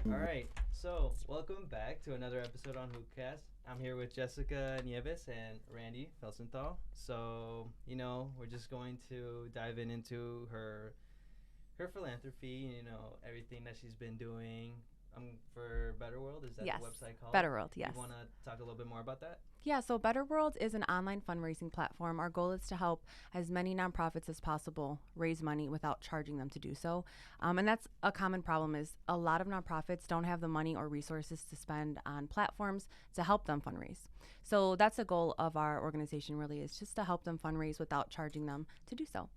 All right, so welcome back to another episode on Hoopcast. I'm here with Jessica Nieves and Randy Felsenthal. So, we're just going to dive into her philanthropy, everything that she's been doing for BetterWorld. Is that Yes. the website called? BetterWorld, yes. You want to talk a little bit more about that? Yeah, so BetterWorld is an online fundraising platform. Our goal is to help as many nonprofits as possible raise money without charging them to do so. And that's a common problem is a lot of nonprofits don't have the money or resources to spend on platforms to help them fundraise. So that's the goal of our organization really is just to help them fundraise without charging them to do so.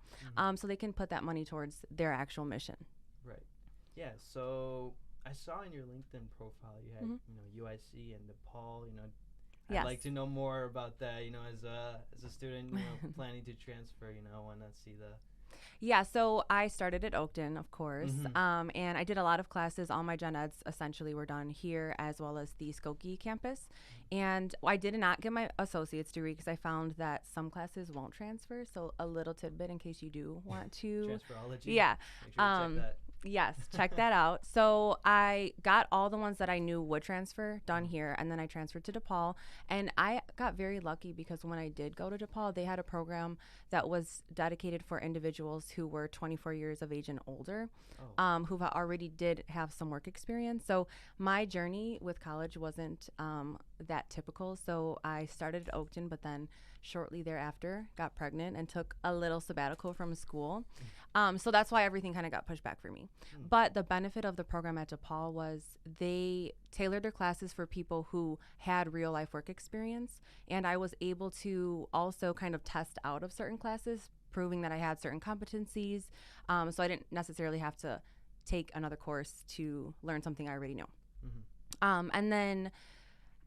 So they can put that money towards their actual mission. Right. Yeah, so I saw in your LinkedIn profile you had, UIC and DePaul, Yes. I'd like to know more about that, as a student, planning to transfer, I want to see the... Yeah, so I started at Oakton, of course, and I did a lot of classes. All my gen eds essentially were done here as well as the Skokie campus. And I did not get my associate's degree because I found that some classes won't transfer. So a little tidbit in case you do want to. Transferology? Yeah. Make sure to check that. Yes, check that out. So I got all the ones that I knew would transfer done here, and then I transferred to DePaul. And I got very lucky because when I did go to DePaul, they had a program that was dedicated for individuals who were 24 years of age and older, who already did have some work experience. So my journey with college wasn't that typical. So I started at Oakton, but then shortly thereafter got pregnant and took a little sabbatical from school. So that's why everything kind of got pushed back for me. But the benefit of the program at DePaul was they tailored their classes for people who had real life work experience. And I was able to also kind of test out of certain classes, proving that I had certain competencies. So I didn't necessarily have to take another course to learn something I already knew. And then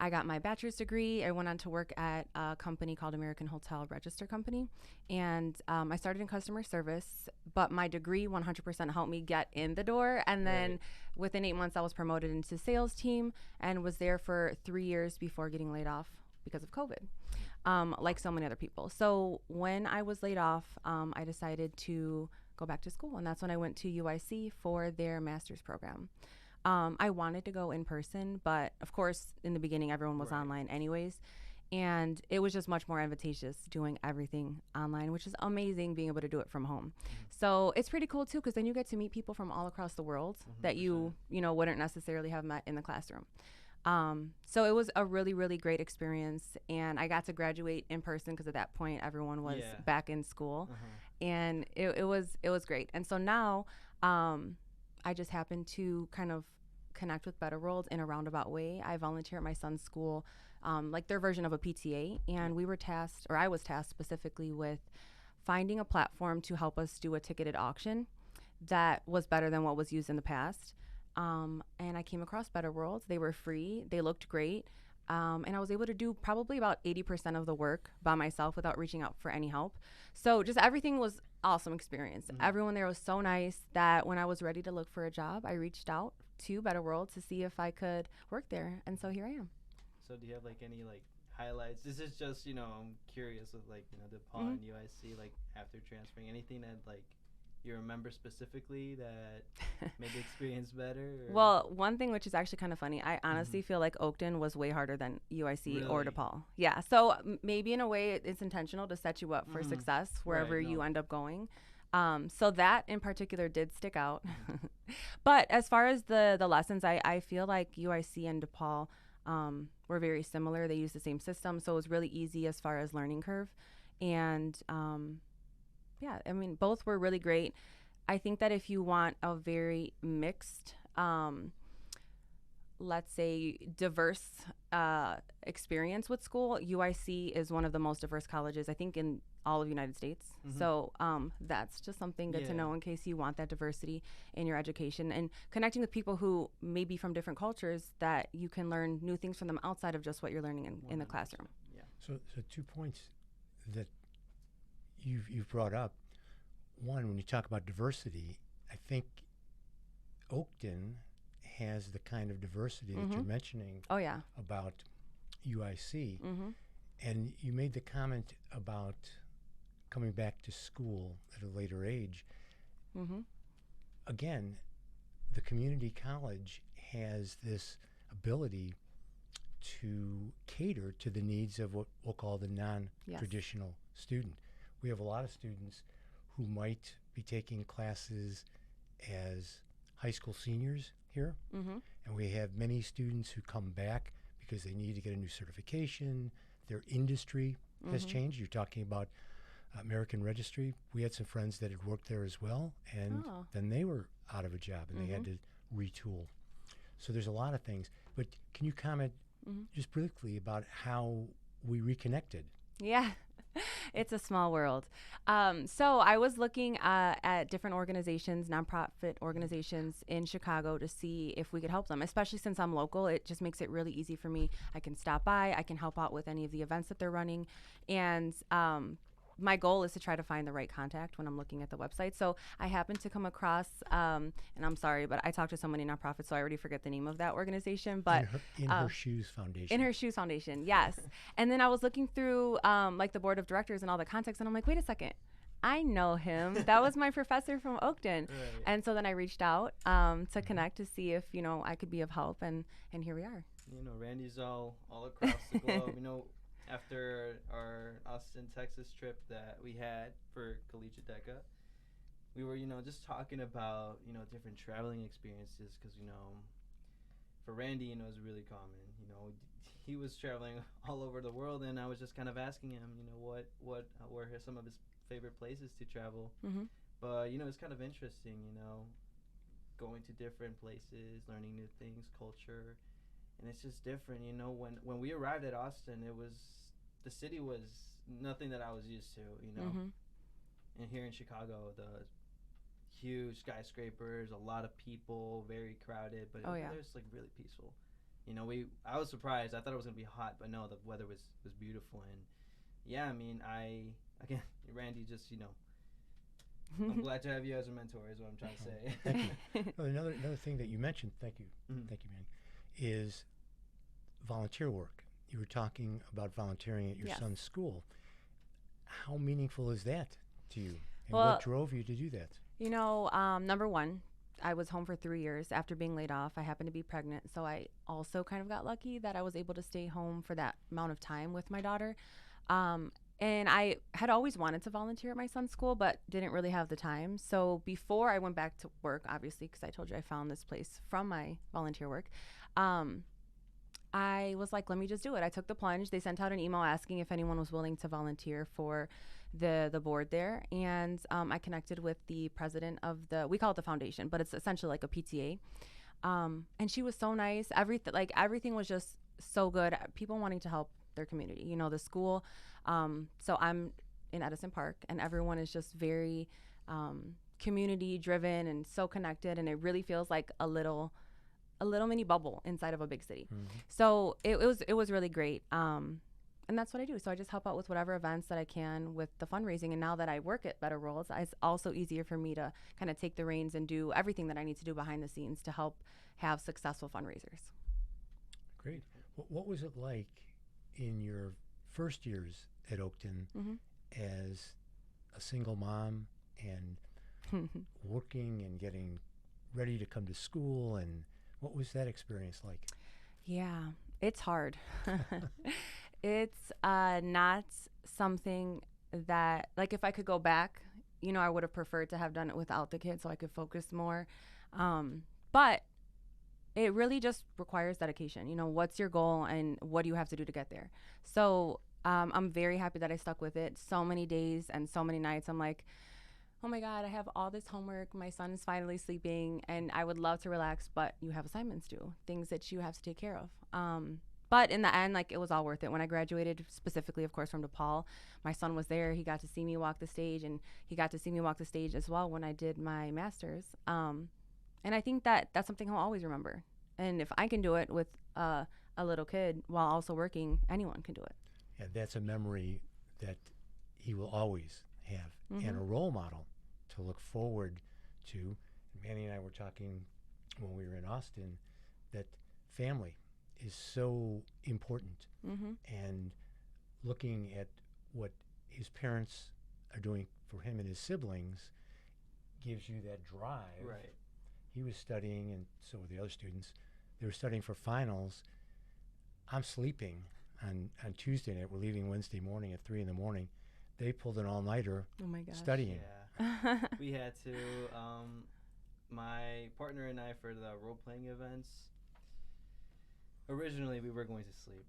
I got my bachelor's degree. I went on to work at a company called American Hotel Register Company. And I started in customer service, but my degree 100% helped me get in the door. And then within 8 months, I was promoted into sales team and was there for 3 years before getting laid off because of COVID, like so many other people. So when I was laid off, I decided to go back to school. And that's when I went to UIC for their master's program. I wanted to go in person, but of course, in the beginning, everyone was online anyways. And it was just much more advantageous doing everything online, which is amazing being able to do it from home. So it's pretty cool, too, because then you get to meet people from all across the world that you wouldn't necessarily have met in the classroom. So it was a really, really great experience. And I got to graduate in person because at that point, everyone was back in school. And it was great. And so now I just happened to kind of connect with BetterWorld in a roundabout way. I volunteer at my son's school, like their version of a PTA, and I was tasked specifically with finding a platform to help us do a ticketed auction that was better than what was used in the past. And I came across BetterWorld. They were free. They looked great. And I was able to do probably about 80% of the work by myself without reaching out for any help. So just everything was awesome experience. Everyone there was so nice that when I was ready to look for a job, I reached out to BetterWorld to see if I could work there. And so here I am. So do you have any highlights? This is just, I'm curious of DePaul and UIC, after transferring, anything that you remember specifically that made the experience better? Or? Well, one thing which is actually kind of funny, I honestly feel like Oakton was way harder than UIC or DePaul. Yeah, so maybe in a way it's intentional to set you up for success wherever you end up going. So that in particular did stick out. But as far as the lessons, I feel like UIC and DePaul were very similar. They used the same system, so it was really easy as far as learning curve. And yeah, I mean, both were really great. I think that if you want a very mixed, let's say diverse experience with school, UIC is one of the most diverse colleges, I think, in all of the United States. So that's just something good to know in case you want that diversity in your education and connecting with people who may be from different cultures that you can learn new things from them outside of just what you're learning in the classroom. Yeah. So 2 points that you've brought up. One, when you talk about diversity, I think Oakton has the kind of diversity that you're mentioning about UIC. And you made the comment about coming back to school at a later age. Again, the community college has this ability to cater to the needs of what we'll call the non-traditional student. We have a lot of students who might be taking classes as high school seniors here, and we have many students who come back because they need to get a new certification. Their industry has changed. You're talking about American Registry. We had some friends that had worked there as well, and then they were out of a job and they had to retool. So there's a lot of things. But can you comment just briefly about how we reconnected? Yeah. It's a small world. So I was looking at different organizations, nonprofit organizations in Chicago, to see if we could help them, especially since I'm local. It just makes it really easy for me. I can stop by. I can help out with any of the events that they're running. And my goal is to try to find the right contact when I'm looking at the website. So I happened to come across, and I'm sorry, but I talked to so many nonprofits, so I already forget the name of that organization. But In Her Shoes Foundation. In Her Shoes Foundation, yes. And then I was looking through like the board of directors and all the contacts, and I'm like, wait a second, I know him. That was my professor from Oakton. Right. And so then I reached out to connect to see if I could be of help, and here we are. Randy's all across the globe. After our Austin, Texas trip that we had for Collegiate DECA, we were, just talking about, different traveling experiences because, for Randy, it's really common. He was traveling all over the world, and I was just kind of asking him, what were some of his favorite places to travel. But, it's kind of interesting, going to different places, learning new things, culture. And it's just different, when we arrived at Austin, the city was nothing that I was used to, And here in Chicago, the huge skyscrapers, a lot of people, very crowded, but it was like really peaceful. I was surprised. I thought it was gonna be hot, but no, the weather was beautiful. And yeah, again, Randy, just I'm glad to have you as a mentor, is what I'm trying to say. Thank you. Well, another thing that you mentioned, thank you, thank you, man, is volunteer work. You were talking about volunteering at your son's school. How meaningful is that to you? And what drove you to do that? Number one, I was home for 3 years after being laid off. I happened to be pregnant, so I also kind of got lucky that I was able to stay home for that amount of time with my daughter. And I had always wanted to volunteer at my son's school, but didn't really have the time. So before I went back to work, obviously, because I told you I found this place from my volunteer work, I was like, let me just do it. I took the plunge. They sent out an email asking if anyone was willing to volunteer for the board there. And I connected with the president of we call it the foundation, but it's essentially like a PTA. And she was so nice. Everything was just so good. People wanting to help their community, the school. So I'm in Edison Park, and everyone is just very community driven and so connected. And it really feels like a little mini bubble inside of a big city. So it was really great. And that's what I do. So I just help out with whatever events that I can with the fundraising. And now that I work at BetterWorld, it's also easier for me to kind of take the reins and do everything that I need to do behind the scenes to help have successful fundraisers. Great. What was it like in your first years at Oakton as a single mom and working and getting ready to come to school, and what was that experience like? Yeah, it's hard. It's not something that, like, if I could go back, I would have preferred to have done it without the kids so I could focus more. But it really just requires dedication. What's your goal and what do you have to do to get there? So I'm very happy that I stuck with it. So many days and so many nights I'm like, oh my God, I have all this homework. My son is finally sleeping and I would love to relax, but you have assignments due, things that you have to take care of. But in the end, it was all worth it. When I graduated, specifically, of course, from DePaul, my son was there. He got to see me walk the stage, and he got to see me walk the stage as well when I did my master's. And I think that's something he'll always remember. And if I can do it with a little kid while also working, anyone can do it. Yeah, that's a memory that he will always have, and a role model to look forward to. Manny and I were talking when we were in Austin that family is so important, and looking at what his parents are doing for him and his siblings gives you that drive. Right. He was studying, and so were the other students, They were studying for finals. I'm sleeping on Tuesday night. We're leaving Wednesday morning at 3 in the morning. They pulled an all-nighter Oh my gosh. studying. Yeah. We had to, my partner and I, for the role-playing events, originally we were going to sleep,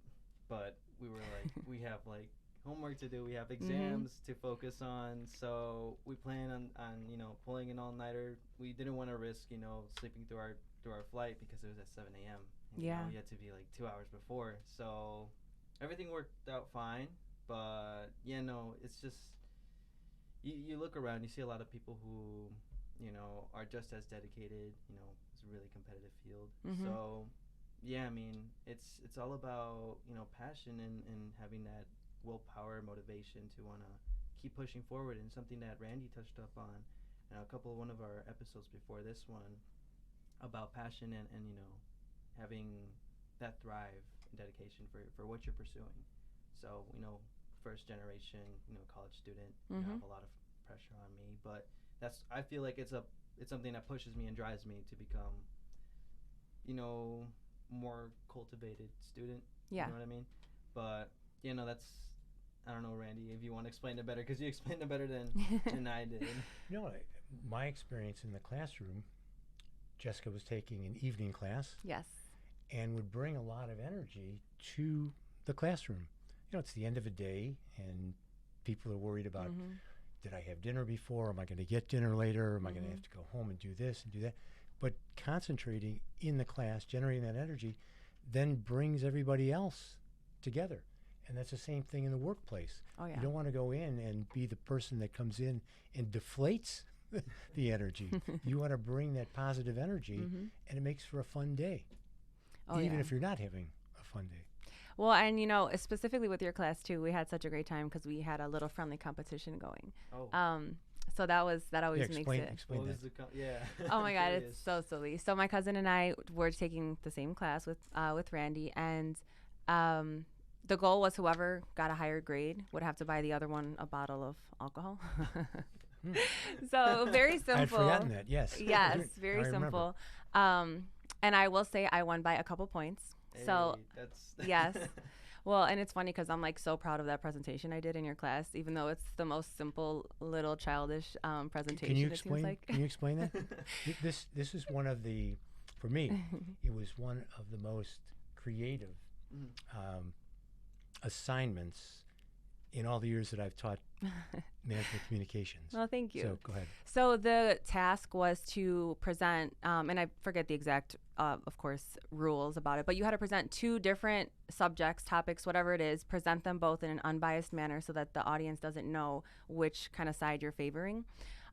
but we were like, we have like homework to do, we have exams to focus on, so we plan on pulling an all-nighter. We didn't want to risk, sleeping through our flight because it was at 7 a.m. And, Yeah. we had to be like 2 hours before, so everything worked out fine. But it's just you look around, you see a lot of people who are just as dedicated. It's a really competitive field. So yeah, I mean, it's all about passion and having that willpower, motivation to want to keep pushing forward. And something that Randy touched up on one of our episodes before this one, about passion and having that drive and dedication for what you're pursuing. So first generation college student, I have a lot of pressure on me, but I feel like it's something that pushes me and drives me to become more cultivated student. Yeah. You know what I mean? But that's, I don't know, Randy, if you want to explain it better, because you explained it better than I did. My experience in the classroom, Jessica was taking an evening class. Yes. And would bring a lot of energy to the classroom. It's the end of a day, and people are worried about, did I have dinner before? Am I going to get dinner later? Am I going to have to go home and do this and do that? But concentrating in the class, generating that energy, then brings everybody else together. And that's the same thing in the workplace. Oh, yeah. You don't want to go in and be the person that comes in and deflates the energy. You want to bring that positive energy, and it makes for a fun day. Even if you're not having a fun day. Well, and specifically with your class too, we had such a great time because we had a little friendly competition going. Oh. So that always makes it. Explain that. Oh my God, it's so silly. So my cousin and I were taking the same class with Randy, and the goal was whoever got a higher grade would have to buy the other one a bottle of alcohol. So very simple. I'd forgotten that. Yes. Yes, very simple. And I will say I won by a couple points. Hey, so that's yes. Well, and it's funny because I'm like so proud of that presentation I did in your class, even though it's the most simple little childish presentation. Can you it explain? seems like. Can you explain that? This is one of the, for me, it was one of the most creative assignments in all the years that I've taught management communications. Well, thank you. So go ahead. So the task was to present, and I forget the exact, of course, rules about it, but you had to present 2 different subjects, topics, whatever it is, present them both in an unbiased manner so that the audience doesn't know which kind of side you're favoring.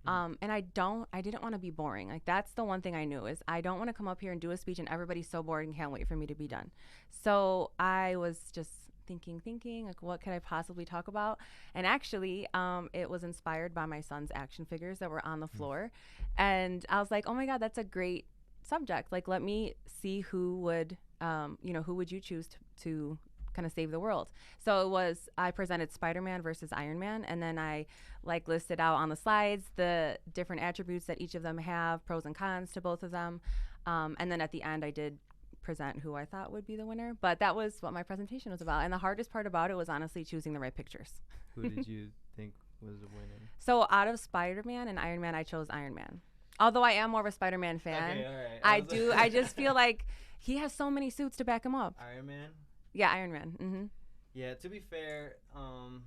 And I didn't want to be boring. Like, that's the one thing I knew is I don't want to come up here and do a speech and everybody's so bored and can't wait for me to be done. So I was just thinking, like, what could I possibly talk about? And actually, it was inspired by my son's action figures that were on the floor. And I was like, oh my God, that's a great subject. Like, let me see who would you choose to kind of save the world. So I presented Spider-Man versus Iron Man, and then I listed out on the slides the different attributes that each of them have, pros and cons to both of them. And then at the end, I did present who I thought would be the winner, but that was what my presentation was about. And the hardest part about it was honestly choosing the right pictures. Who did you think was the winner? So out of Spider-Man and Iron Man, I chose Iron Man. Although I am more of a Spider-Man fan. Okay, all right. I just feel like he has so many suits to back him up. Iron Man? Yeah, Iron Man. Yeah, to be fair, Iron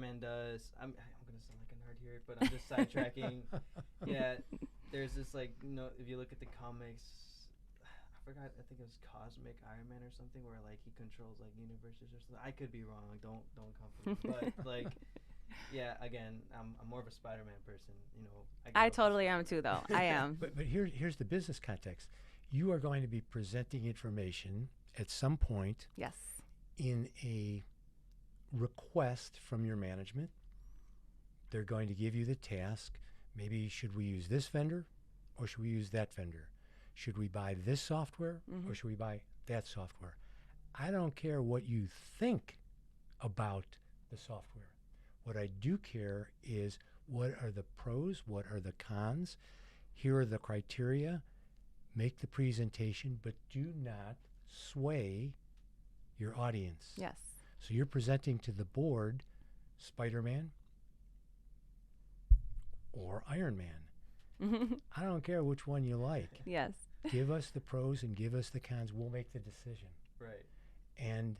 Man does. I'm gonna sound like a nerd here, but I'm just sidetracking. Yeah, there's this if you look at the comics, I forgot. I think it was Cosmic Iron Man or something, where he controls universes or something. I could be wrong. Don't come for me. But yeah, again, I'm more of a Spider-Man person. I totally am too, though. I am. But here's the business context. You are going to be presenting information at some point. Yes. In a request from your management. They're going to give you the task. Maybe should we use this vendor or should we use that vendor? Should we buy this software or should we buy that software? I don't care what you think about the software. What I do care is what are the pros, what are the cons, here are the criteria, make the presentation, but do not sway your audience. Yes. So you're presenting to the board Spider-Man or Iron Man. I don't care which one you like. Yes. Give us the pros and give us the cons. We'll make the decision. Right. And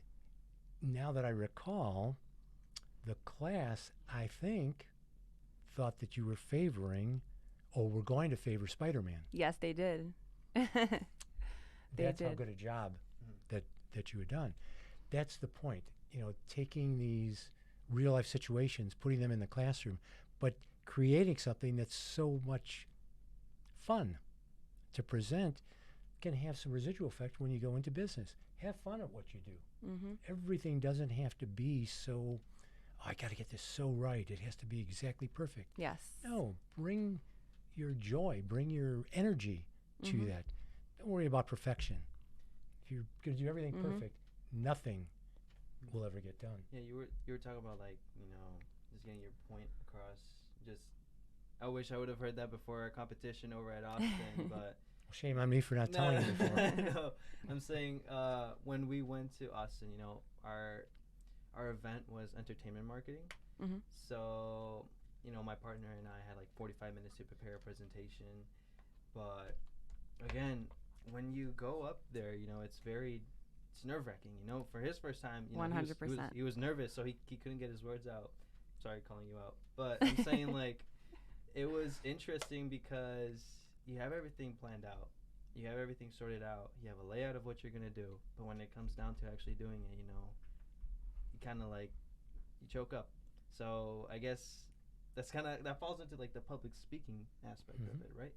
now that I recall, the class, I think, thought that you were favoring or were going to favor Spider-Man. Yes, they did. That's how good a job that you had done. That's the point. You know, taking these real life situations, putting them in the classroom, but creating something that's so much fun to present can have some residual effect when you go into business. Have fun at what you do. Everything doesn't have to be so, I got to get this so right. It has to be exactly perfect. Yes. No, bring your joy, bring your energy to that. Don't worry about perfection. If you're going to do everything perfect, nothing will ever get done. Yeah, you were talking about, like, you know, just getting your point across. Just, I wish I would have heard that before our competition over at Oakton, but shame on me for not telling you before. No, I'm saying when we went to Austin, you know, our event was entertainment marketing. So, you know, my partner and I had like 45 minutes to prepare a presentation. But again, when you go up there, you know, it's nerve-wracking. You know, for his first time, you know, 100%. he was nervous, so he couldn't get his words out. Sorry, calling you out. But I'm saying, like, it was interesting because you have everything planned out. You have everything sorted out. You have a layout of what you're going to do. But when it comes down to actually doing it, you know, you kind of, like, you choke up. So I guess that falls into, like, the public speaking aspect of it, right?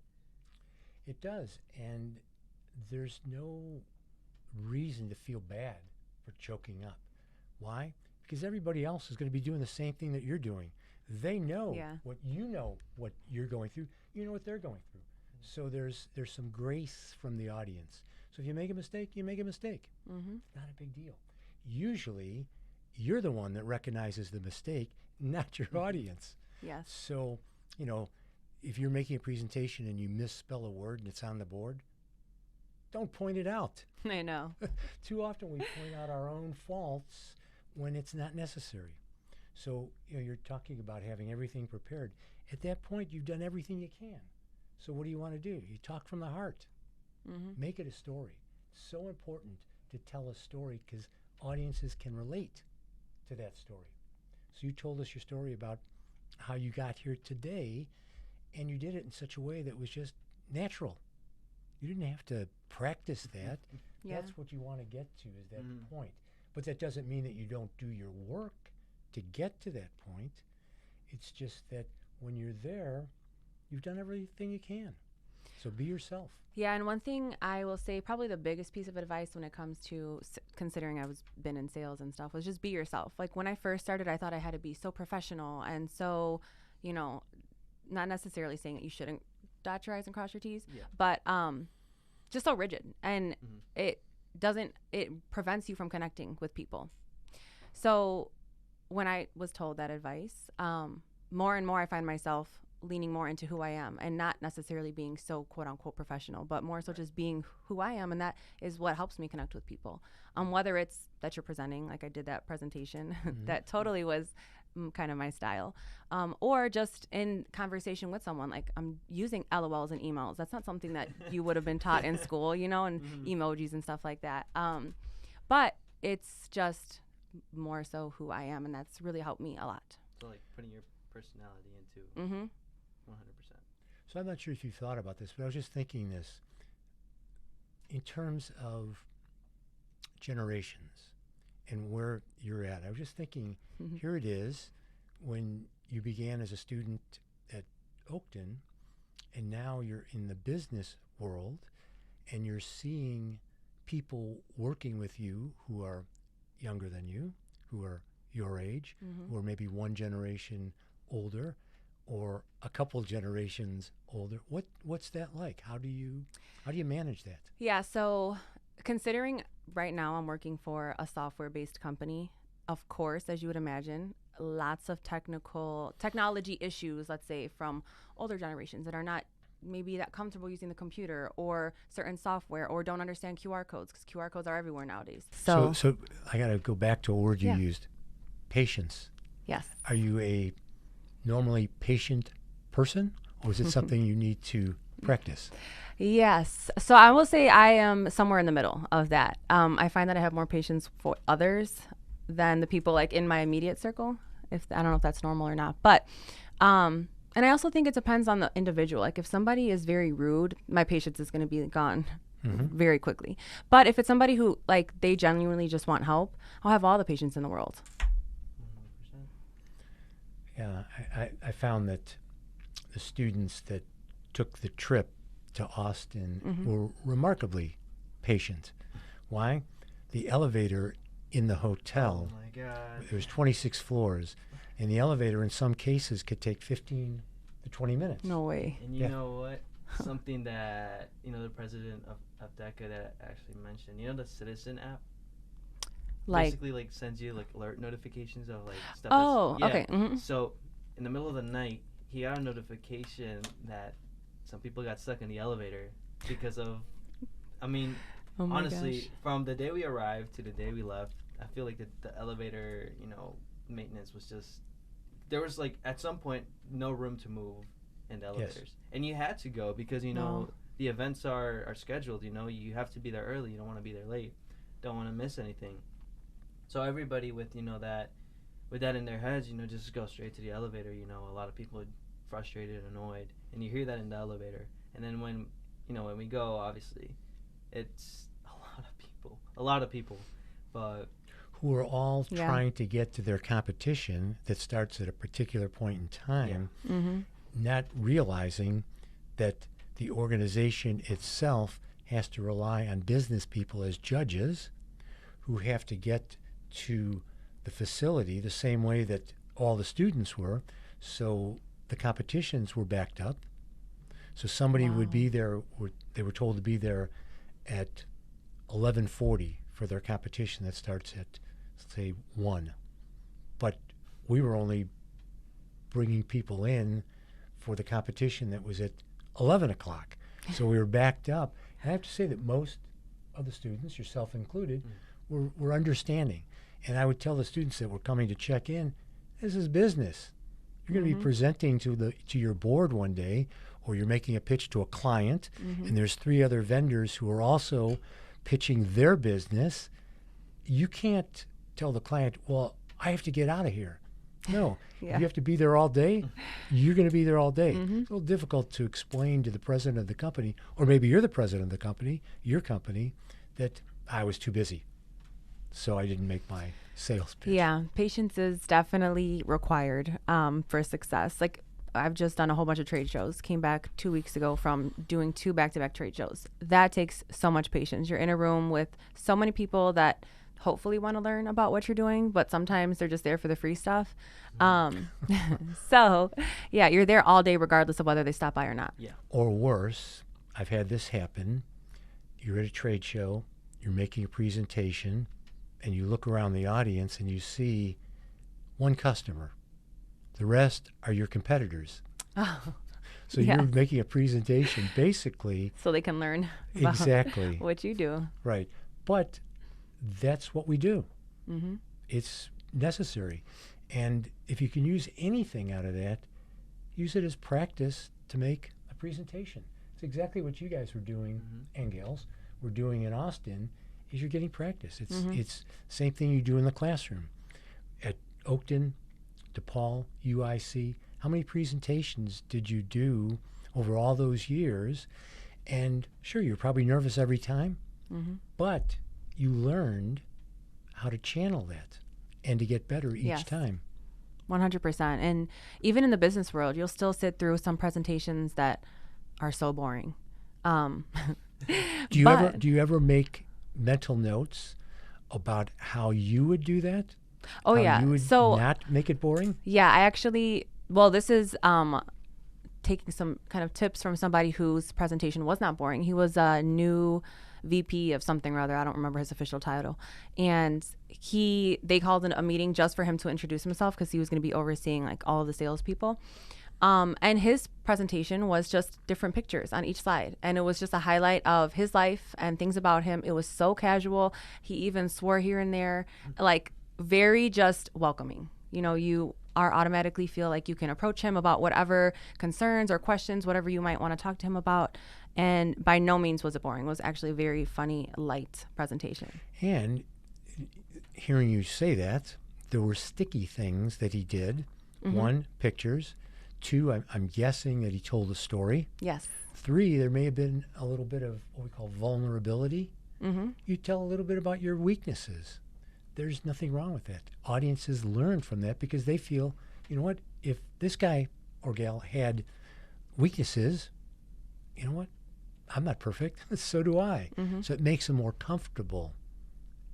It does. And there's no reason to feel bad for choking up. Why? Because everybody else is going to be doing the same thing that you're doing. They know what you're going through. You know what they're going through. So there's some grace from the audience. So if you make a mistake, you make a mistake. It's not a big deal. Usually, you're the one that recognizes the mistake, not your audience. Yes. So, you know, if you're making a presentation and you misspell a word and it's on the board, don't point it out. I know. Too often we point out our own faults when it's not necessary. So, you know, you're talking about having everything prepared. At that point, you've done everything you can. So what do you want to do? You talk from the heart. Make it a story. So important to tell a story because audiences can relate to that story. So you told us your story about how you got here today, and you did it in such a way that was just natural. You didn't have to practice that. That's what you want to get to, is that point. But that doesn't mean that you don't do your work to get to that point. It's just that when you're there, you've done everything you can. So be yourself. Yeah, and one thing I will say, probably the biggest piece of advice when it comes to considering I was been in sales and stuff, was just be yourself. Like when I first started, I thought I had to be so professional and so, you know, not necessarily saying that you shouldn't dot your I's and cross your T's, but just so rigid. And it prevents you from connecting with people. So when I was told that advice, more and more I find myself leaning more into who I am and not necessarily being so quote unquote professional, but more so just being who I am. And that is what helps me connect with people. Whether it's that you're presenting, like I did that presentation, that totally was kind of my style, or just in conversation with someone, like I'm using LOLs and emails. That's not something that you would have been taught in school, you know, and emojis and stuff like that. But it's just more so who I am, and that's really helped me a lot. So like putting your personality into 100%. So I'm not sure if you've thought about this, but I was just thinking this. In terms of generations and where you're at, I was just thinking, here it is, when you began as a student at Oakton, and now you're in the business world, and you're seeing people working with you who are younger than you, who are your age, who are maybe one generation older, or a couple generations older. What's that like? How do you manage that? Yeah, so considering right now I'm working for a software-based company, of course, as you would imagine, lots of technology issues, let's say, from older generations that are not maybe that comfortable using the computer or certain software, or don't understand QR codes, because QR codes are everywhere nowadays. So I got to go back to a word you Yeah. used, patience. yes. Are you a normally patient person, or is it something you need to practice? Yes. So I will say I am somewhere in the middle of that. I find that I have more patience for others than the people like in my immediate circle. I don't know if that's normal or not, but and I also think it depends on the individual. Like if somebody is very rude, my patience is going to be gone very quickly. But if it's somebody who like they genuinely just want help, I'll have all the patience in the world. 100%. Yeah, I found that the students that took the trip to Austin were remarkably patient. Why? The elevator in the hotel, Oh my God. there's 26 floors, and the elevator in some cases could take 15 to 20 minutes. No way. And you Yeah. know what? Something that, the president of DECA that actually mentioned, the Citizen app? Like, Basically, like, sends you, like, alert notifications of, like, stuff oh, that's... okay. Mm-hmm. So, in the middle of the night, he got a notification that some people got stuck in the elevator because of... I mean, Oh my honestly, gosh. from the day we arrived to the day we left, I feel like the elevator, maintenance was just... There was, like, at some point, no room to move in the elevators. And you had to go because, Wow. the events are scheduled, you have to be there early. You don't want to be there late. Don't want to miss anything. So everybody with, with that in their heads, just go straight to the elevator. A lot of people are frustrated, annoyed, and you hear that in the elevator. And then when we go, obviously, it's a lot of people, but Who are all Yeah. trying to get to their competition that starts at a particular point in time, Mm-hmm. not realizing that the organization itself has to rely on business people as judges who have to get to the facility the same way that all the students were. So the competitions were backed up. So somebody would Wow. be there, they were told to be there at 11:40 for their competition that starts at, say, 1. But we were only bringing people in for the competition that was at 11 o'clock. So we were backed up. And I have to say that most of the students, yourself included, were understanding. And I would tell the students that were coming to check in, this is business. You're going to be presenting to your board one day, or you're making a pitch to a client, and there's 3 other vendors who are also pitching their business. You can't tell the client, well, I have to get out of here. No, Yeah. if you have to be there all day, you're going to be there all day. It's a little difficult to explain to the president of the company, or maybe you're the president of the company, your company, that I was too busy, so I didn't make my sales pitch. Yeah, patience is definitely required for success. Like I've just done a whole bunch of trade shows, came back 2 weeks ago from doing 2 back-to-back trade shows. That takes so much patience. You're in a room with so many people that hopefully want to learn about what you're doing, but sometimes they're just there for the free stuff. So yeah, you're there all day regardless of whether they stop by or not. yeah. Or worse, I've had this happen. You're at a trade show, you're making a presentation, and you look around the audience and you see one customer. The rest are your competitors. Oh, So Yeah. you're making a presentation basically. so they can learn about Exactly. what you do. Right. But that's what we do. Mm-hmm. It's necessary. And if you can use anything out of that, use it as practice to make a presentation. It's exactly what you guys were doing, and gals, were doing in Austin, is you're getting practice. It's same thing you do in the classroom. At Oakton, DePaul, UIC, how many presentations did you do over all those years? And sure, you're probably nervous every time, but you learned how to channel that and to get better each Yes. time. 100%. And even in the business world, you'll still sit through some presentations that are so boring. Do you ever make mental notes about how you would do that? Oh How yeah. you would So not make it boring? yeah, I actually, well, this is taking some kind of tips from somebody whose presentation was not boring. He was a new VP of something or other. I don't remember his official title. And they called a meeting just for him to introduce himself because he was going to be overseeing like all of the salespeople. And his presentation was just different pictures on each slide. And it was just a highlight of his life and things about him. It was so casual. He even swore here and there, like very just welcoming. You know, you are automatically feel like you can approach him about whatever concerns or questions, whatever you might want to talk to him about. And by no means was it boring. It was actually a very funny, light presentation. And hearing you say that, there were sticky things that he did. One, pictures. Two, I'm guessing that he told a story. Yes. Three, there may have been a little bit of what we call vulnerability. You tell a little bit about your weaknesses. There's nothing wrong with that. Audiences learn from that because they feel, you know what, if this guy or gal had weaknesses, you know what, I'm not perfect, so do I. So it makes them more comfortable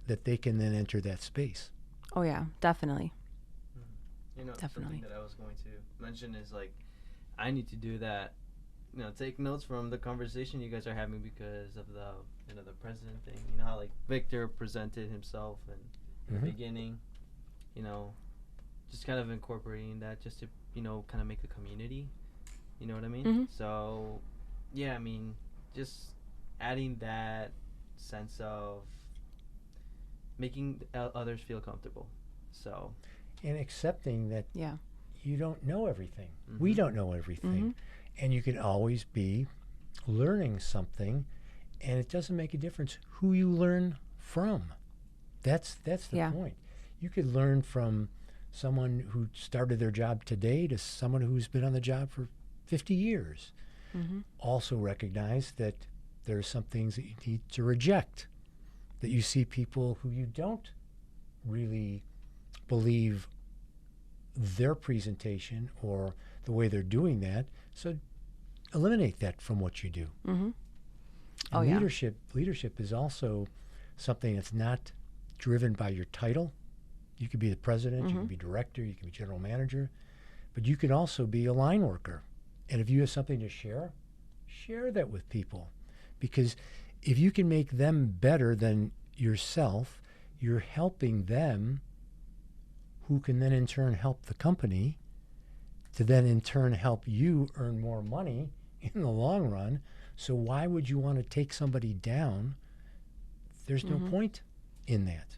that they can then enter that space. Oh, yeah, definitely. You know, Definitely. something that I was going to mention is like, I need to do that. You know, take notes from the conversation you guys are having because of the, you know, the president thing. You know how like Victor presented himself in the beginning. You know, just kind of incorporating that just to, you know, kind of make a community. You know what I mean? So, yeah, I mean, just adding that sense of making others feel comfortable. So. And accepting that Yeah. you don't know everything. We don't know everything. And you can always be learning something, and it doesn't make a difference who you learn from. That's the point. You could learn from someone who started their job today to someone who's been on the job for 50 years. Also recognize that there are some things that you need to reject, that you see people who you don't really believe their presentation or the way they're doing that. So eliminate that from what you do. Oh, yeah. Leadership is also something that's not driven by your title. You could be the president, you could be director, you could be general manager, but you could also be a line worker. And if you have something to share that with people. Because if you can make them better than yourself, you're helping them, who can then in turn help the company, to then in turn help you earn more money in the long run. So why would you want to take somebody down? There's no point in that.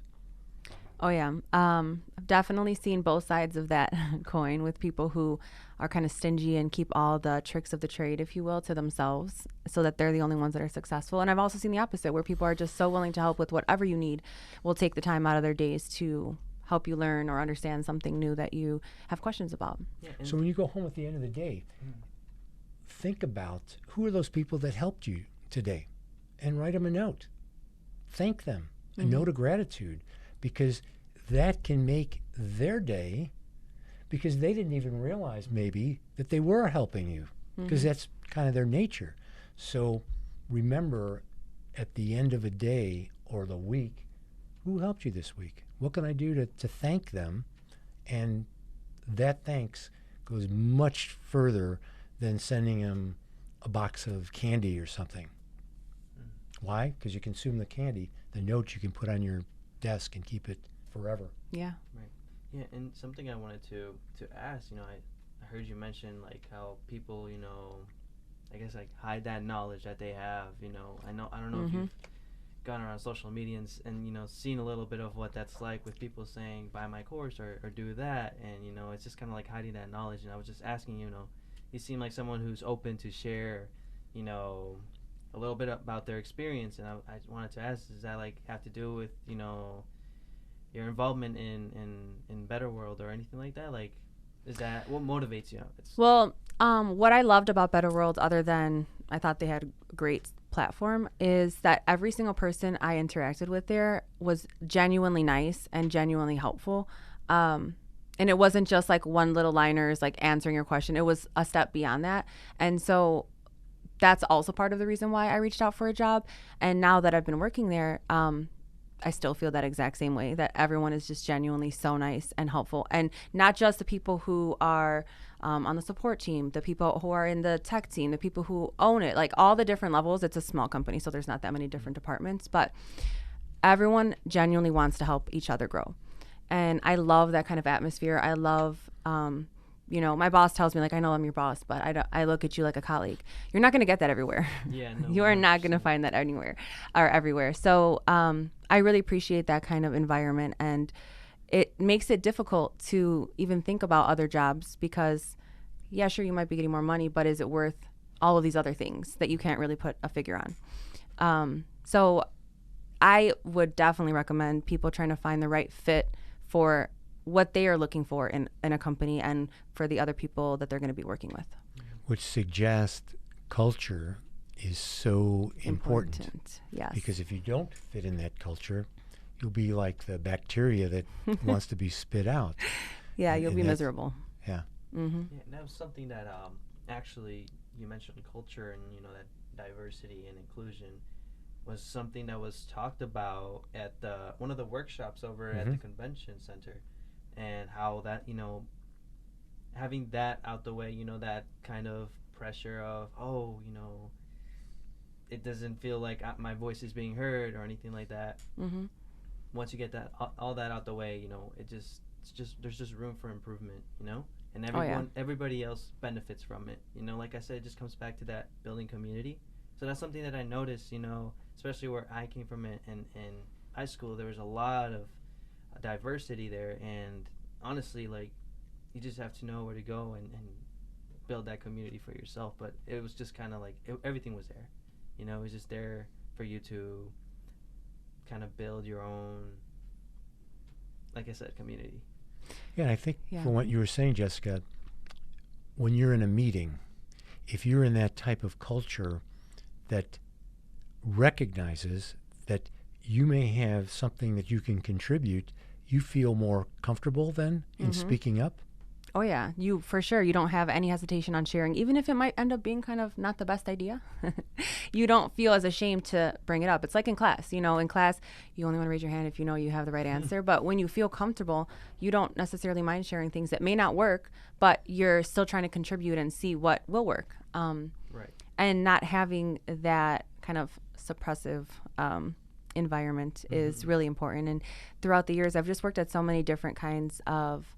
Oh, yeah. I've definitely seen both sides of that coin with people who are kind of stingy and keep all the tricks of the trade, if you will, to themselves so that they're the only ones that are successful. And I've also seen the opposite, where people are just so willing to help with whatever you need, will take the time out of their days to help you learn or understand something new that you have questions about. Yeah, So when you go home at the end of the day, think about who are those people that helped you today and write them a note. Thank them, a note of gratitude, because that can make their day, because they didn't even realize maybe that they were helping you, because that's kind of their nature. So remember at the end of a day or the week, who helped you this week? What can I do to thank them? And that thanks goes much further than sending them a box of candy or something. Why? Because you consume the candy. The note you can put on your desk and keep it forever. Yeah. Right. Yeah, and something I wanted to ask, you know, I heard you mention like how people, you know, I guess like hide that knowledge that they have, you know. I don't know if you've gone around social media and you know, seen a little bit of what that's like with people saying buy my course or do that, and you know, it's just kind of like hiding that knowledge. And I was just asking, you know, you seem like someone who's open to share, you know, a little bit about their experience, and I wanted to ask, does that like have to do with, you know, your involvement in BetterWorld or anything like that? Like, is that what motivates you? Well, what I loved about BetterWorld, other than I thought they had a great platform, is that every single person I interacted with there was genuinely nice and genuinely helpful. And it wasn't just like one little liners like answering your question. It was a step beyond that. And so that's also part of the reason why I reached out for a job. And now that I've been working there, I still feel that exact same way, that everyone is just genuinely so nice and helpful. And not just the people who are on the support team, the people who are in the tech team, the people who own it, like all the different levels. It's a small company, so there's not that many different departments, but everyone genuinely wants to help each other grow. And I love that kind of atmosphere. I love you know, my boss tells me like, I know I'm your boss, but I look at you like a colleague. You're not going to get that everywhere. Yeah, no, You are not going to 100%. find that anywhere or everywhere. So I really appreciate that kind of environment, and it makes it difficult to even think about other jobs because, yeah, sure, you might be getting more money, but is it worth all of these other things that you can't really put a figure on? So I would definitely recommend people trying to find the right fit for what they are looking for in a company and for the other people that they're going to be working with. Which suggests culture is so important. Yes. Because if you don't fit in that culture, you'll be like the bacteria that wants to be spit out. Yeah, And- you'll and be that's- miserable. Yeah. Mm-hmm. Yeah, and that was something that actually you mentioned culture and that diversity and inclusion was something that was talked about at one of the workshops over at the convention center, and how that having that out the way, that kind of pressure of it doesn't feel like my voice is being heard or anything like that. Mm-hmm. Once you get that all that out the way, it's just there's just room for improvement, and everybody else benefits from it. Like I said, it just comes back to that building community. So that's something that I noticed, especially where I came from in high school. There was a lot of diversity there, and honestly, like, you just have to know where to go and build that community for yourself. But it was just kind of like everything was there, it was just there for you to kind of build your own, like I said, community. Yeah, and I think Yeah. from what you were saying, Jessica, when you're in a meeting, if you're in that type of culture that recognizes that you may have something that you can contribute, you feel more comfortable then in speaking up. Oh yeah, you for sure. You don't have any hesitation on sharing, even if it might end up being kind of not the best idea. You don't feel as ashamed to bring it up. It's like in class. In class, you only want to raise your hand if you know you have the right answer. But when you feel comfortable, you don't necessarily mind sharing things that may not work, but you're still trying to contribute and see what will work. Right. And not having that kind of suppressive environment is really important. And throughout the years, I've just worked at so many different kinds of,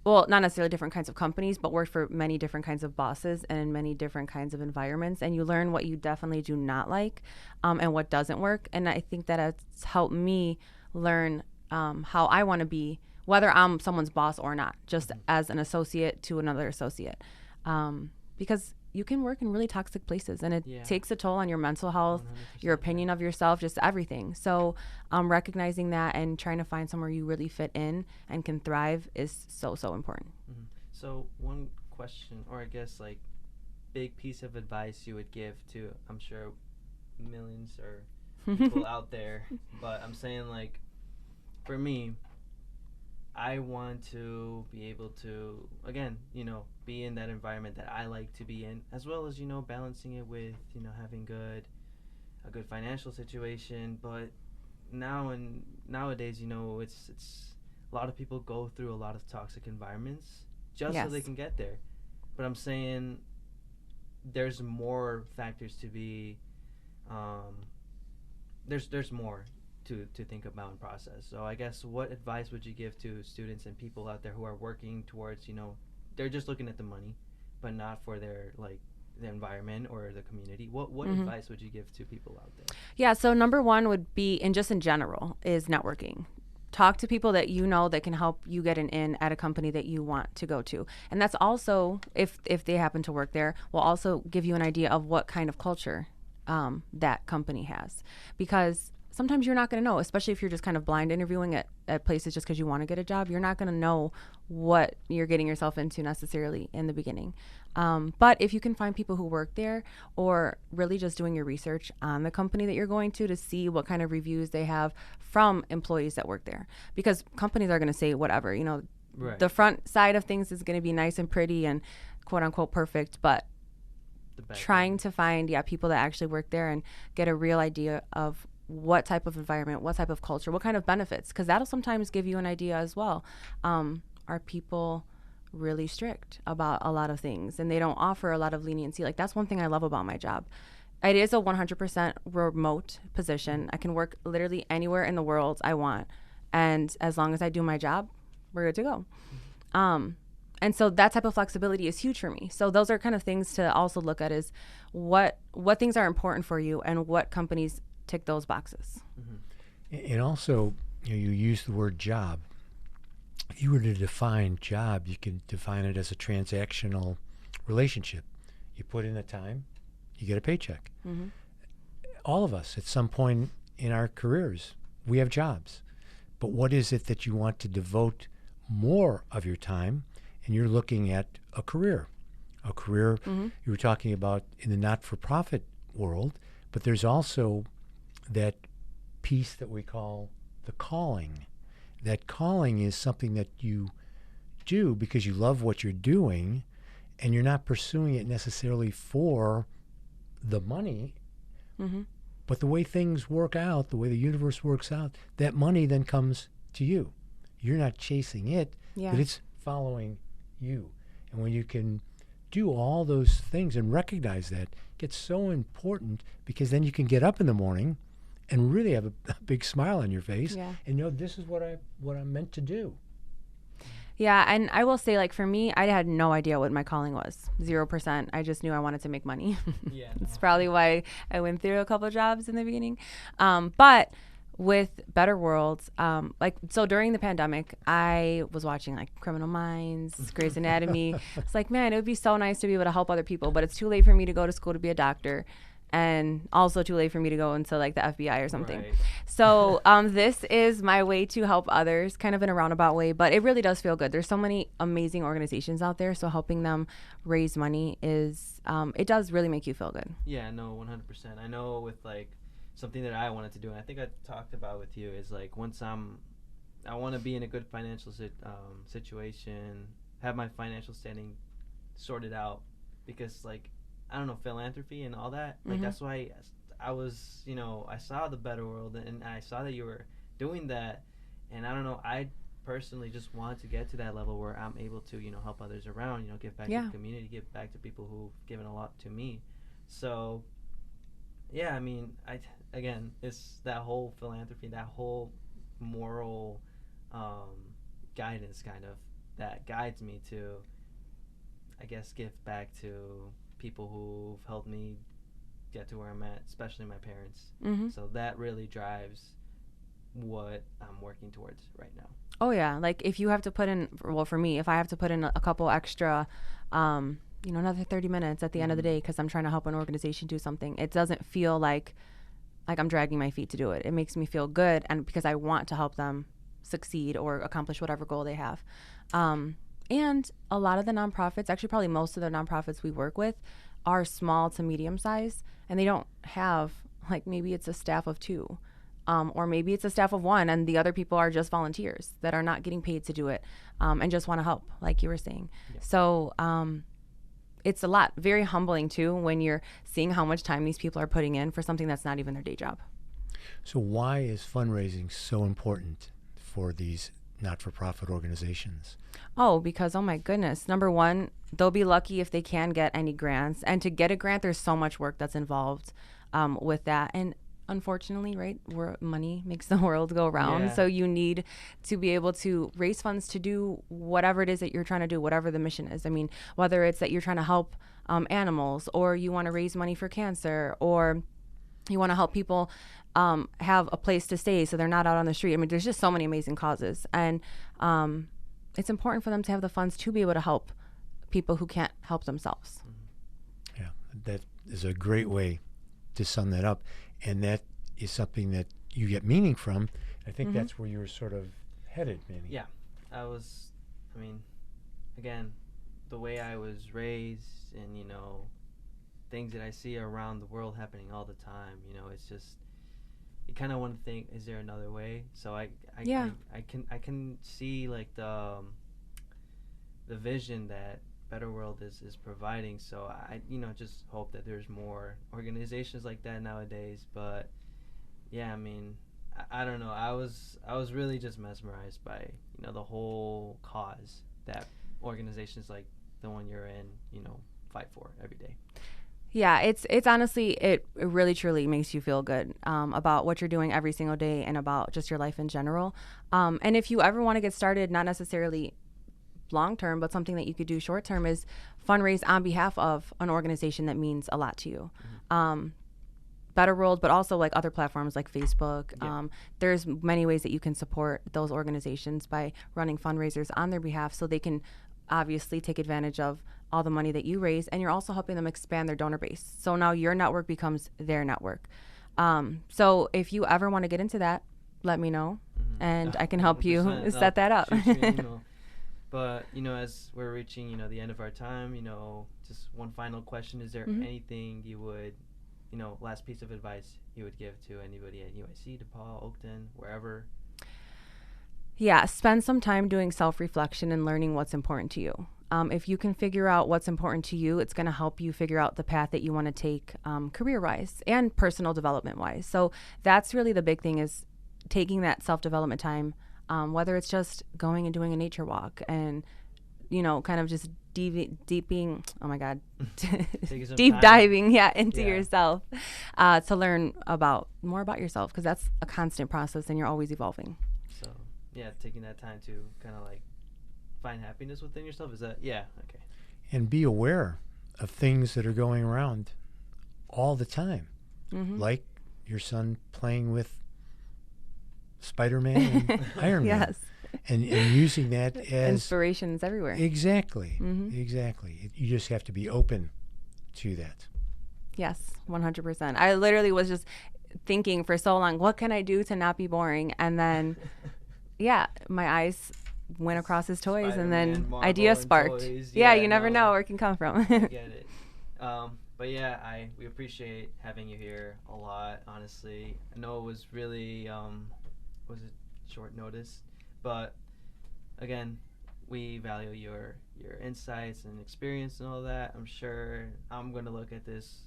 well, not necessarily different kinds of companies, but worked for many different kinds of bosses and in many different kinds of environments. And you learn what you definitely do not like and what doesn't work. And I think that it's helped me learn how I want to be, whether I'm someone's boss or not, just as an associate to another associate. Because you can work in really toxic places, and it takes a toll on your mental health, 100%, your opinion of yourself, just everything. So recognizing that and trying to find somewhere you really fit in and can thrive is so important. Mm-hmm. So one question, or I guess like big piece of advice you would give to, I'm sure, millions or people out there, but I'm saying, like, for me, I want to be able to, again, be in that environment that I like to be in, as well as, balancing it with, having a good financial situation. But nowadays, it's a lot of people go through a lot of toxic environments just so they can get there. But I'm saying there's more factors to be, there's more to think about and process. So I guess, what advice would you give to students and people out there who are working towards, they're just looking at the money, but not for their, like, the environment or the community? What advice would you give to people out there? Yeah, so number one would be, and just in general, is networking. Talk to people that that can help you get an in at a company that you want to go to. And that's also, if they happen to work there, will also give you an idea of what kind of culture that company has. Because sometimes you're not going to know, especially if you're just kind of blind interviewing at places just because you want to get a job. You're not going to know what you're getting yourself into necessarily in the beginning. But if you can find people who work there, or really just doing your research on the company that you're going to see what kind of reviews they have from employees that work there. Because companies are going to say whatever, Right. The front side of things is going to be nice and pretty and quote unquote perfect, but trying to find people that actually work there and get a real idea of what type of environment, what type of culture, what kind of benefits, because that'll sometimes give you an idea as well. Are people really strict about a lot of things, and they don't offer a lot of leniency? Like, that's one thing I love about my job. It is a 100% remote position. I can work literally anywhere in the world I want, and as long as I do my job, we're good to go. And so that type of flexibility is huge for me. So those are kind of things to also look at, is what things are important for you and what companies tick those boxes. And also, you use the word job. If you were to define job, you can define it as a transactional relationship. You put in the time, you get a paycheck. All of us, at some point in our careers, we have jobs. But what is it that you want to devote more of your time? And you're looking at a career. You were talking about in the not-for-profit world, but there's also that piece that we call the calling. That calling is something that you do because you love what you're doing, and you're not pursuing it necessarily for the money. But the way things work out, the way the universe works out, that money then comes to you. You're not chasing it, but it's following you. And when you can do all those things and recognize that, it gets so important, because then you can get up in the morning and really have a big smile on your face and know this is what I'm meant to do. Yeah, and I will say, like, for me, I had no idea what my calling was. 0%. I just knew I wanted to make money. It's probably why I went through a couple of jobs in the beginning. But with BetterWorld, so during the pandemic, I was watching like Criminal Minds, Grey's Anatomy. It's like, man, it would be so nice to be able to help other people, but it's too late for me to go to school to be a doctor. And also too late for me to go into like the FBI or something. Right. So this is my way to help others, kind of in a roundabout way, but it really does feel good. There's so many amazing organizations out there, so helping them raise money is, it does really make you feel good. Yeah, no, 100%. I know with like something that I wanted to do, and I think I talked about with you, is like once I want to be in a good financial situation, have my financial standing sorted out, because like, I don't know, philanthropy and all that. Like, that's why I was, I saw the BetterWorld, and I saw that you were doing that. And I don't know, I personally just want to get to that level where I'm able to, help others around, give back to the community, give back to people who've given a lot to me. So, yeah, I mean, again, it's that whole philanthropy, that whole moral guidance kind of that guides me to, I guess, give back to people who've helped me get to where I'm at, especially my parents. So that really drives what I'm working towards right now. Oh yeah, like if you have to put in, well, for me, if I have to put in a couple extra, another 30 minutes at the end of the day because I'm trying to help an organization do something, it doesn't feel like I'm dragging my feet to do it. It makes me feel good, and because I want to help them succeed or accomplish whatever goal they have. And a lot of the nonprofits, actually probably most of the nonprofits we work with, are small to medium size, and they don't have, like, maybe it's a staff of 2, or maybe it's a staff of 1, and the other people are just volunteers that are not getting paid to do it, and just want to help, like you were saying. So it's a lot, very humbling too, when you're seeing how much time these people are putting in for something that's not even their day job. So why is fundraising so important for these not-for-profit organizations? Oh, because, oh my goodness, number one, they'll be lucky if they can get any grants. And to get a grant, there's so much work that's involved with that. And unfortunately, right, money makes the world go round. So you need to be able to raise funds to do whatever it is that you're trying to do, whatever the mission is. I mean, whether it's that you're trying to help animals, or you want to raise money for cancer, or you want to help people have a place to stay so they're not out on the street. I mean, there's just so many amazing causes. And it's important for them to have the funds to be able to help people who can't help themselves. Yeah, that is a great way to sum that up. And that is something that you get meaning from. I think that's where you were sort of headed, Manny. Yeah, again, the way I was raised, and, things that I see around the world happening all the time, it's just, you kind of want to think, is there another way? So I can see like the vision that BetterWorld is providing. So I just hope that there's more organizations like that nowadays. But yeah, I mean, I don't know. I was really just mesmerized by the whole cause that organizations like the one you're in fight for every day. Yeah, it's honestly, it really truly makes you feel good about what you're doing every single day, and about just your life in general. And if you ever want to get started, not necessarily long term, but something that you could do short term is fundraise on behalf of an organization that means a lot to you. BetterWorld, but also like other platforms like Facebook. There's many ways that you can support those organizations by running fundraisers on their behalf, so they can obviously take advantage of all the money that you raise, and you're also helping them expand their donor base. So now your network becomes their network. So if you ever want to get into that, let me know, and I can help you 100%. set that up. Shoot me an email. But, as we're reaching, the end of our time, just one final question. Is there anything you would, last piece of advice you would give to anybody at UIC, DePaul, Oakton, wherever? Yeah, spend some time doing self-reflection and learning what's important to you. If you can figure out what's important to you, it's going to help you figure out the path that you want to take career-wise and personal development-wise. So that's really the big thing, is taking that self-development time, whether it's just going and doing a nature walk and, kind of just deep diving into yourself to learn more about yourself, because that's a constant process and you're always evolving. So, taking that time to kind of like find happiness within yourself. Is that, okay. And be aware of things that are going around all the time, like your son playing with Spider-Man and Iron Man. Yes. And using that as inspirations everywhere. Exactly. Exactly. You just have to be open to that. Yes, 100%. I literally was just thinking for so long, what can I do to not be boring? And then, my eyes went across his toys, Spider-Man, and then Marvel, ideas sparked. toys. You never know where it can come from. I get it. But we appreciate having you here a lot, honestly. I know it was really, was it short notice? But again, we value your insights and experience and all that. I'm sure I'm going to look at this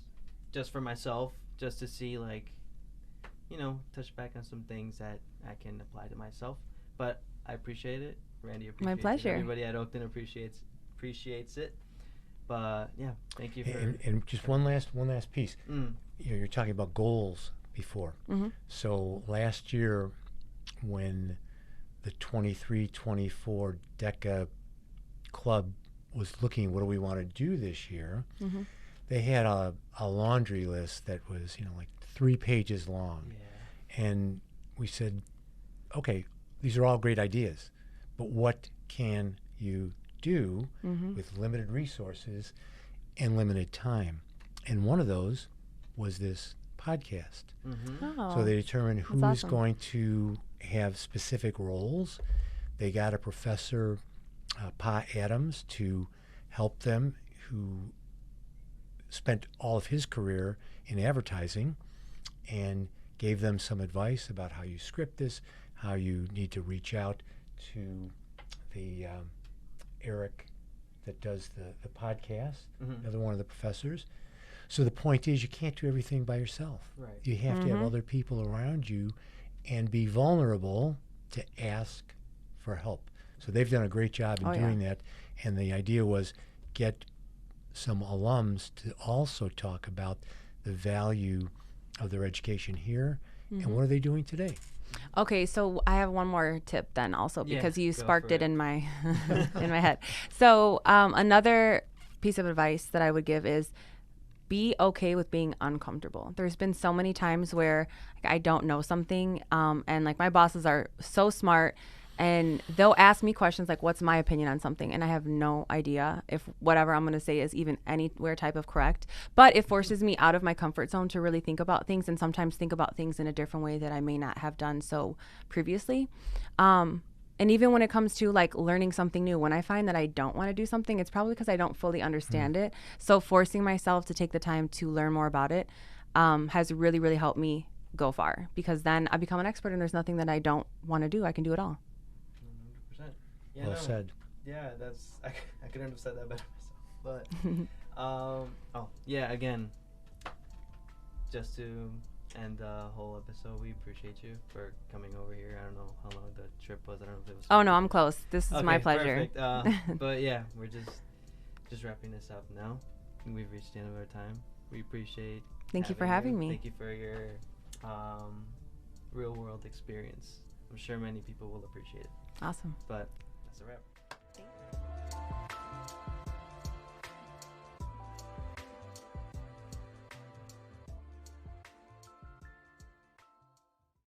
just for myself, just to see, touch back on some things that I can apply to myself. But I appreciate it. Randy appreciates My pleasure. it. Everybody at Oakton appreciates it. But thank you for. And just one last piece. You're talking about goals before. So last year, when the 23-24 DECA club was looking, what do we want to do this year? They had a laundry list that was, like 3 pages long. And we said, okay, these are all great ideas, but what can you do with limited resources and limited time? And one of those was this podcast. So they determined who's awesome. going to have specific roles. They got a professor, Pa Adams, to help them, who spent all of his career in advertising, and gave them some advice about how you script this, how you need to reach out to the Eric that does the podcast, another one of the professors. So the point is, you can't do everything by yourself. Right. You have to have other people around you and be vulnerable to ask for help. So they've done a great job in doing that. And the idea was get some alums to also talk about the value of their education here and what are they doing today. Okay, so I have one more tip then also, because you go sparked for it it. in my in my head. So another piece of advice that I would give is be okay with being uncomfortable. There's been so many times where I don't know something, and my bosses are so smart, and they'll ask me questions like, what's my opinion on something? And I have no idea if whatever I'm going to say is even anywhere type of correct. But it forces me out of my comfort zone to really think about things, and sometimes think about things in a different way that I may not have done so previously. And even when it comes to learning something new, when I find that I don't want to do something, it's probably because I don't fully understand it. So forcing myself to take the time to learn more about it has really, really helped me go far, because then I become an expert and there's nothing that I don't want to do. I can do it all. 100%. Well said. Yeah, I couldn't have said that better myself. But again, just to end the whole episode, we appreciate you for coming over here. I don't know how long the trip was. I don't know if it was. Oh no, I'm close. This is my pleasure. Perfect. But we're just wrapping this up now. We've reached the end of our time. We appreciate. Thank you for having me. Thank you for your real world experience. I'm sure many people will appreciate it. Awesome. But that's a wrap. Thanks.